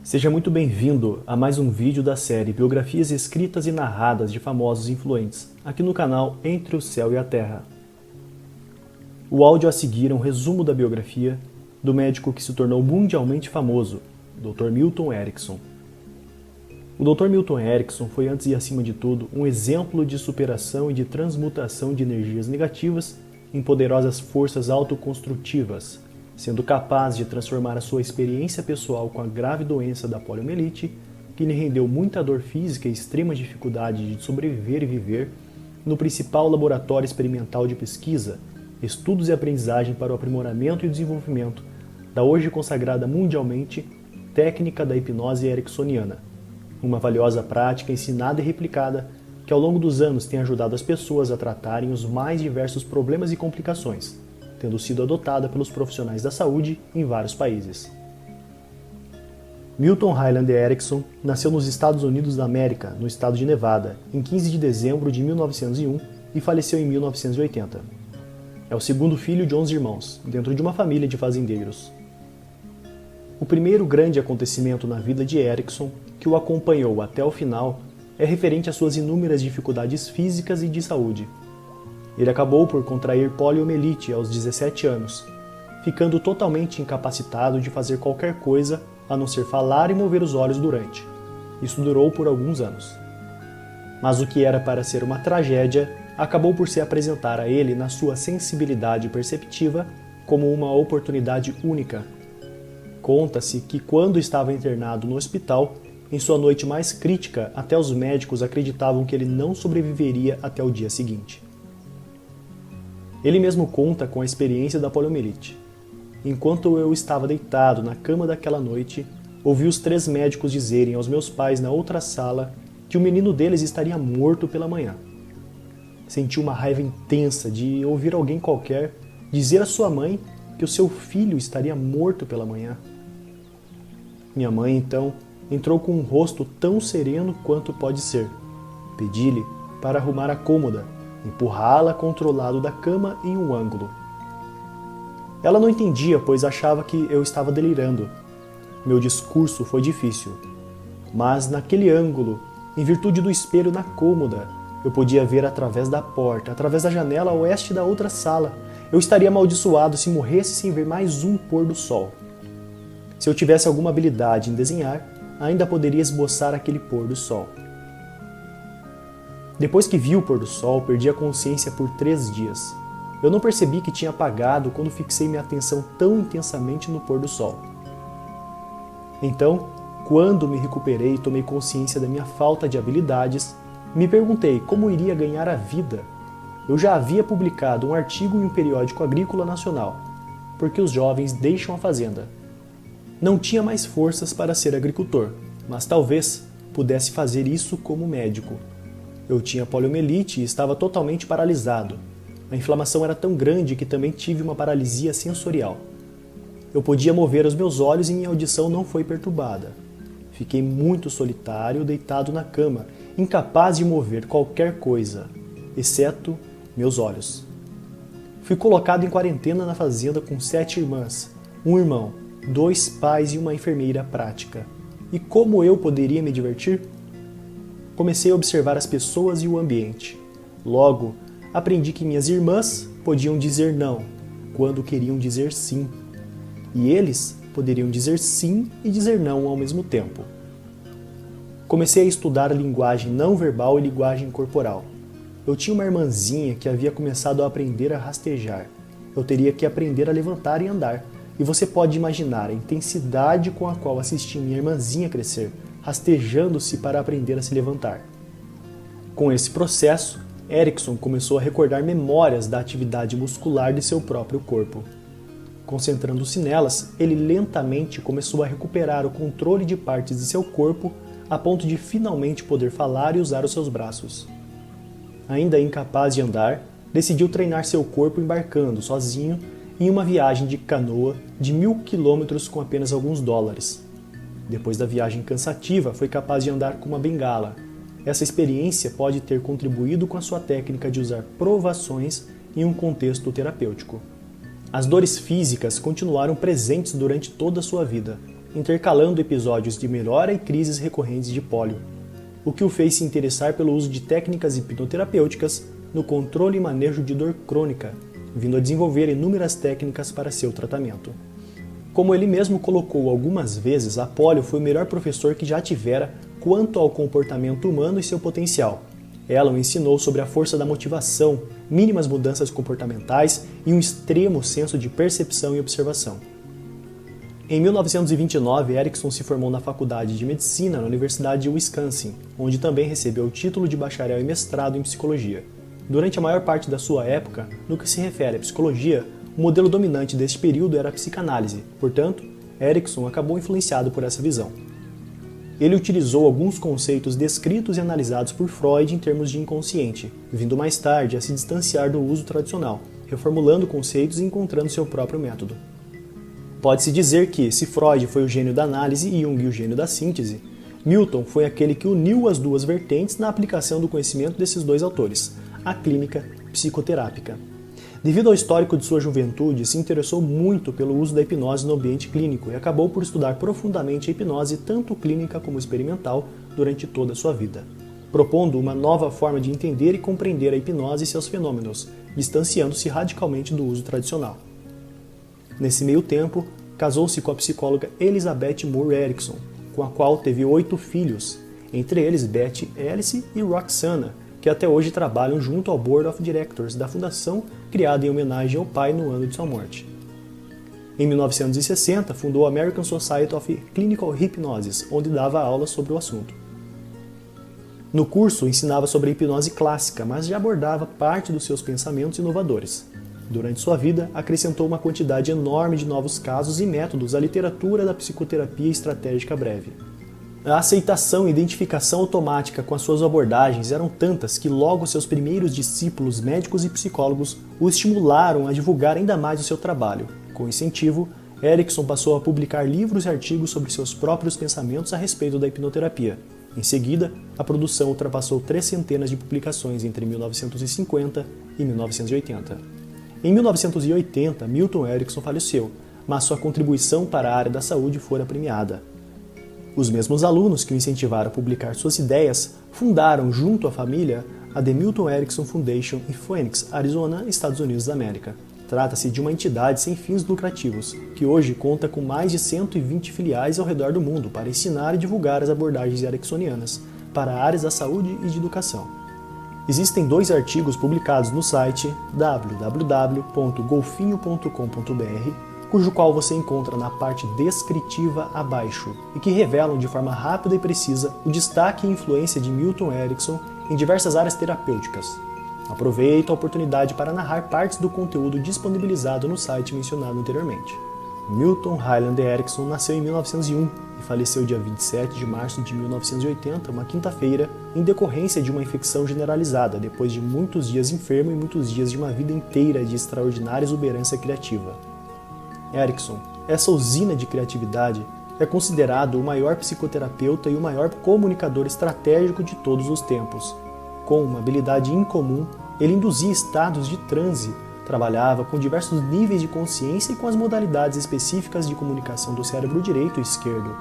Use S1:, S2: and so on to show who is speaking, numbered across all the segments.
S1: Seja muito bem-vindo a mais um vídeo da série Biografias escritas e narradas de famosos influentes, aqui no canal Entre o Céu e a Terra. O áudio a seguir é um resumo da biografia do médico que se tornou mundialmente famoso, Dr. Milton Erickson. O Dr. Milton Erickson foi, antes e acima de tudo, um exemplo de superação e de transmutação de energias negativas em poderosas forças autoconstrutivas, sendo capaz de transformar a sua experiência pessoal com a grave doença da poliomielite, que lhe rendeu muita dor física e extrema dificuldade de sobreviver e viver, no principal laboratório experimental de pesquisa, estudos e aprendizagem para o aprimoramento e desenvolvimento da hoje consagrada mundialmente técnica da hipnose ericksoniana, uma valiosa prática ensinada e replicada que ao longo dos anos tem ajudado as pessoas a tratarem os mais diversos problemas e complicações, tendo sido adotada pelos profissionais da saúde em vários países. Milton Hyland Erickson nasceu nos Estados Unidos da América, no estado de Nevada, em 15 de dezembro de 1901 e faleceu em 1980. É o segundo filho de 11 irmãos, dentro de uma família de fazendeiros. O primeiro grande acontecimento na vida de Erickson, que o acompanhou até o final, é referente às suas inúmeras dificuldades físicas e de saúde. Ele acabou por contrair poliomielite aos 17 anos, ficando totalmente incapacitado de fazer qualquer coisa a não ser falar e mover os olhos durante. Isso durou por alguns anos. Mas o que era para ser uma tragédia acabou por se apresentar a ele na sua sensibilidade perceptiva como uma oportunidade única. Conta-se que quando estava internado no hospital, em sua noite mais crítica, até os médicos acreditavam que ele não sobreviveria até o dia seguinte. Ele mesmo conta com a experiência da poliomielite. Enquanto eu estava deitado na cama daquela noite, ouvi os 3 médicos dizerem aos meus pais na outra sala que o menino deles estaria morto pela manhã. Senti uma raiva intensa de ouvir alguém qualquer dizer à sua mãe que o seu filho estaria morto pela manhã. Minha mãe, então, entrou com um rosto tão sereno quanto pode ser. Pedi-lhe para arrumar a cômoda, empurrá-la contra o lado da cama em um ângulo. Ela não entendia, pois achava que eu estava delirando. Meu discurso foi difícil, mas naquele ângulo, em virtude do espelho na cômoda, eu podia ver através da porta, através da janela a oeste da outra sala. Eu estaria amaldiçoado se morresse sem ver mais um pôr do sol. Se eu tivesse alguma habilidade em desenhar, ainda poderia esboçar aquele pôr do sol. Depois que vi o pôr do sol, perdi a consciência por 3 dias. Eu não percebi que tinha apagado quando fixei minha atenção tão intensamente no pôr do sol. Então, quando me recuperei e tomei consciência da minha falta de habilidades, me perguntei como iria ganhar a vida. Eu já havia publicado um artigo em um periódico agrícola nacional, porque os jovens deixam a fazenda. Não tinha mais forças para ser agricultor, mas talvez pudesse fazer isso como médico. Eu tinha poliomielite e estava totalmente paralisado. A inflamação era tão grande que também tive uma paralisia sensorial. Eu podia mover os meus olhos e minha audição não foi perturbada. Fiquei muito solitário, deitado na cama, incapaz de mover qualquer coisa, exceto meus olhos. Fui colocado em quarentena na fazenda com 7 irmãs, um irmão, 2 pais e uma enfermeira prática. E como eu poderia me divertir? Comecei a observar as pessoas e o ambiente. Logo, aprendi que minhas irmãs podiam dizer não, quando queriam dizer sim. E eles poderiam dizer sim e dizer não ao mesmo tempo. Comecei a estudar linguagem não verbal e linguagem corporal. Eu tinha uma irmãzinha que havia começado a aprender a rastejar. Eu teria que aprender a levantar e andar. E você pode imaginar a intensidade com a qual assisti minha irmãzinha crescer, rastejando-se para aprender a se levantar. Com esse processo, Erickson começou a recordar memórias da atividade muscular de seu próprio corpo. Concentrando-se nelas, ele lentamente começou a recuperar o controle de partes de seu corpo a ponto de finalmente poder falar e usar os seus braços. Ainda incapaz de andar, decidiu treinar seu corpo embarcando, sozinho, em uma viagem de canoa de 1000 quilômetros com apenas alguns dólares. Depois da viagem cansativa, foi capaz de andar com uma bengala. Essa experiência pode ter contribuído com a sua técnica de usar provações em um contexto terapêutico. As dores físicas continuaram presentes durante toda a sua vida, intercalando episódios de melhora e crises recorrentes de pólio, o que o fez se interessar pelo uso de técnicas hipnoterapêuticas no controle e manejo de dor crônica, vindo a desenvolver inúmeras técnicas para seu tratamento. Como ele mesmo colocou algumas vezes, Apóllo foi o melhor professor que já tivera quanto ao comportamento humano e seu potencial. Ela o ensinou sobre a força da motivação, mínimas mudanças comportamentais e um extremo senso de percepção e observação. Em 1929, Erickson se formou na Faculdade de Medicina na Universidade de Wisconsin, onde também recebeu o título de bacharel e mestrado em psicologia. Durante a maior parte da sua época, no que se refere à psicologia, o modelo dominante deste período era a psicanálise, portanto, Erickson acabou influenciado por essa visão. Ele utilizou alguns conceitos descritos e analisados por Freud em termos de inconsciente, vindo mais tarde a se distanciar do uso tradicional, reformulando conceitos e encontrando seu próprio método. Pode-se dizer que, se Freud foi o gênio da análise e Jung o gênio da síntese, Milton foi aquele que uniu as duas vertentes na aplicação do conhecimento desses dois autores, a clínica psicoterápica. Devido ao histórico de sua juventude, se interessou muito pelo uso da hipnose no ambiente clínico e acabou por estudar profundamente a hipnose, tanto clínica como experimental, durante toda a sua vida, propondo uma nova forma de entender e compreender a hipnose e seus fenômenos, distanciando-se radicalmente do uso tradicional. Nesse meio tempo, casou-se com a psicóloga Elizabeth Moore Erickson, com a qual teve 8 filhos, entre eles Betty, Alice e Roxana, que até hoje trabalham junto ao Board of Directors da fundação criada em homenagem ao pai no ano de sua morte. Em 1960, fundou a American Society of Clinical Hypnosis, onde dava aulas sobre o assunto. No curso, ensinava sobre a hipnose clássica, mas já abordava parte dos seus pensamentos inovadores. Durante sua vida, acrescentou uma quantidade enorme de novos casos e métodos à literatura da psicoterapia estratégica breve. A aceitação e identificação automática com as suas abordagens eram tantas que logo seus primeiros discípulos médicos e psicólogos o estimularam a divulgar ainda mais o seu trabalho. Com incentivo, Erickson passou a publicar livros e artigos sobre seus próprios pensamentos a respeito da hipnoterapia. Em seguida, a produção ultrapassou 300 de publicações entre 1950 e 1980. Em 1980, Milton Erickson faleceu, mas sua contribuição para a área da saúde fora premiada. Os mesmos alunos que o incentivaram a publicar suas ideias fundaram, junto à família, a The Milton Erickson Foundation em Phoenix, Arizona, Estados Unidos da América. Trata-se de uma entidade sem fins lucrativos, que hoje conta com mais de 120 filiais ao redor do mundo para ensinar e divulgar as abordagens ericksonianas para áreas da saúde e de educação. Existem 2 artigos publicados no site www.golfinho.com.br, cujo qual você encontra na parte descritiva abaixo, e que revelam de forma rápida e precisa o destaque e influência de Milton Erickson em diversas áreas terapêuticas. Aproveito a oportunidade para narrar partes do conteúdo disponibilizado no site mencionado anteriormente. Milton Hyland Erickson nasceu em 1901 e faleceu dia 27 de março de 1980, uma quinta-feira, em decorrência de uma infecção generalizada, depois de muitos dias enfermo e muitos dias de uma vida inteira de extraordinária exuberância criativa. Erickson, essa usina de criatividade, é considerado o maior psicoterapeuta e o maior comunicador estratégico de todos os tempos. Com uma habilidade incomum, ele induzia estados de transe, trabalhava com diversos níveis de consciência e com as modalidades específicas de comunicação do cérebro direito e esquerdo.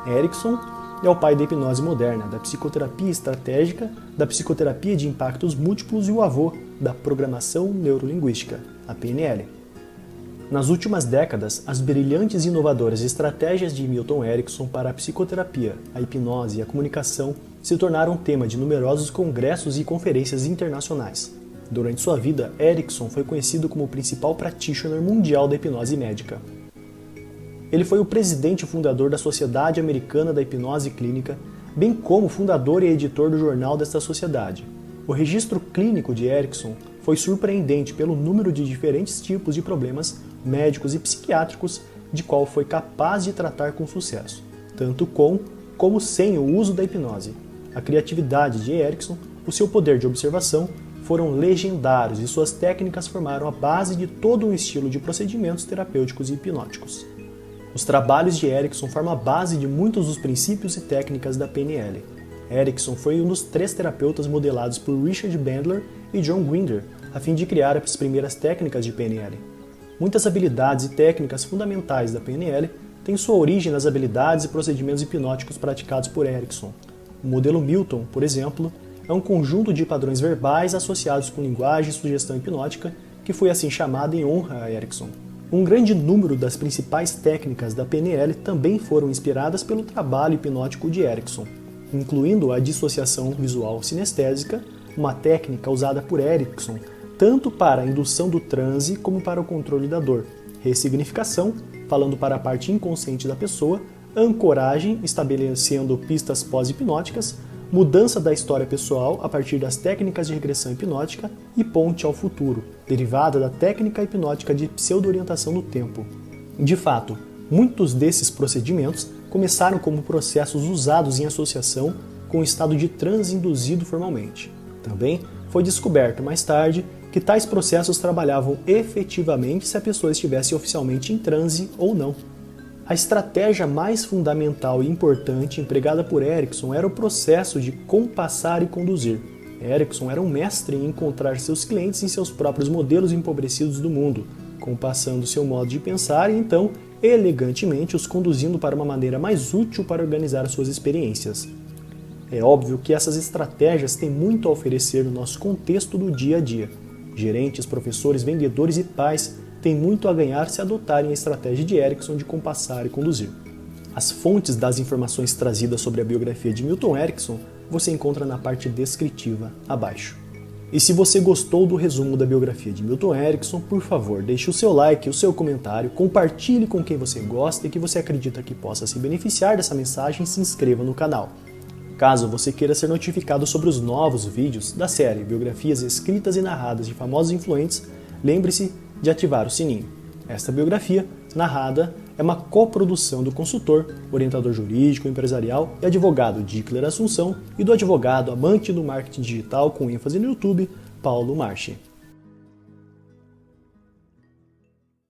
S1: Erickson é o pai da hipnose moderna, da psicoterapia estratégica, da psicoterapia de impactos múltiplos e o avô da programação neurolinguística, a PNL. Nas últimas décadas, as brilhantes e inovadoras estratégias de Milton Erickson para a psicoterapia, a hipnose e a comunicação se tornaram tema de numerosos congressos e conferências internacionais. Durante sua vida, Erickson foi conhecido como o principal practitioner mundial da hipnose médica. Ele foi o presidente e fundador da Sociedade Americana da Hipnose Clínica, bem como fundador e editor do jornal desta sociedade. O registro clínico de Erickson foi surpreendente pelo número de diferentes tipos de problemas médicos e psiquiátricos de qual foi capaz de tratar com sucesso, tanto com como sem o uso da hipnose. A criatividade de Erickson, o seu poder de observação, foram legendários e suas técnicas formaram a base de todo um estilo de procedimentos terapêuticos e hipnóticos. Os trabalhos de Erickson formam a base de muitos dos princípios e técnicas da PNL. Erickson foi um dos 3 terapeutas modelados por Richard Bandler e John Grinder, a fim de criar as primeiras técnicas de PNL. Muitas habilidades e técnicas fundamentais da PNL tem sua origem nas habilidades e procedimentos hipnóticos praticados por Erickson. O modelo Milton, por exemplo, é um conjunto de padrões verbais associados com linguagem e sugestão hipnótica que foi assim chamado em honra a Erickson. Um grande número das principais técnicas da PNL também foram inspiradas pelo trabalho hipnótico de Erickson, incluindo a dissociação visual sinestésica, uma técnica usada por Erickson tanto para a indução do transe como para o controle da dor, ressignificação, falando para a parte inconsciente da pessoa, ancoragem, estabelecendo pistas pós-hipnóticas, mudança da história pessoal a partir das técnicas de regressão hipnótica e ponte ao futuro, derivada da técnica hipnótica de pseudo-orientação no tempo. De fato, muitos desses procedimentos começaram como processos usados em associação com o estado de transe induzido formalmente. Também foi descoberto mais tarde que tais processos trabalhavam efetivamente se a pessoa estivesse oficialmente em transe ou não. A estratégia mais fundamental e importante empregada por Erickson era o processo de compassar e conduzir. Erickson era um mestre em encontrar seus clientes em seus próprios modelos empobrecidos do mundo, compassando seu modo de pensar e então, elegantemente, os conduzindo para uma maneira mais útil para organizar suas experiências. É óbvio que essas estratégias têm muito a oferecer no nosso contexto do dia a dia. Gerentes, professores, vendedores e pais têm muito a ganhar se adotarem a estratégia de Erickson de compassar e conduzir. As fontes das informações trazidas sobre a biografia de Milton Erickson você encontra na parte descritiva abaixo. E se você gostou do resumo da biografia de Milton Erickson, por favor, deixe o seu like, o seu comentário, compartilhe com quem você gosta e que você acredita que possa se beneficiar dessa mensagem e se inscreva no canal. Caso você queira ser notificado sobre os novos vídeos da série Biografias Escritas e Narradas de Famosos Influentes, lembre-se de ativar o sininho. Esta biografia, narrada, é uma coprodução do consultor, orientador jurídico, empresarial e advogado Dickler Assunção e do advogado amante do marketing digital com ênfase no YouTube, Paulo Marchi.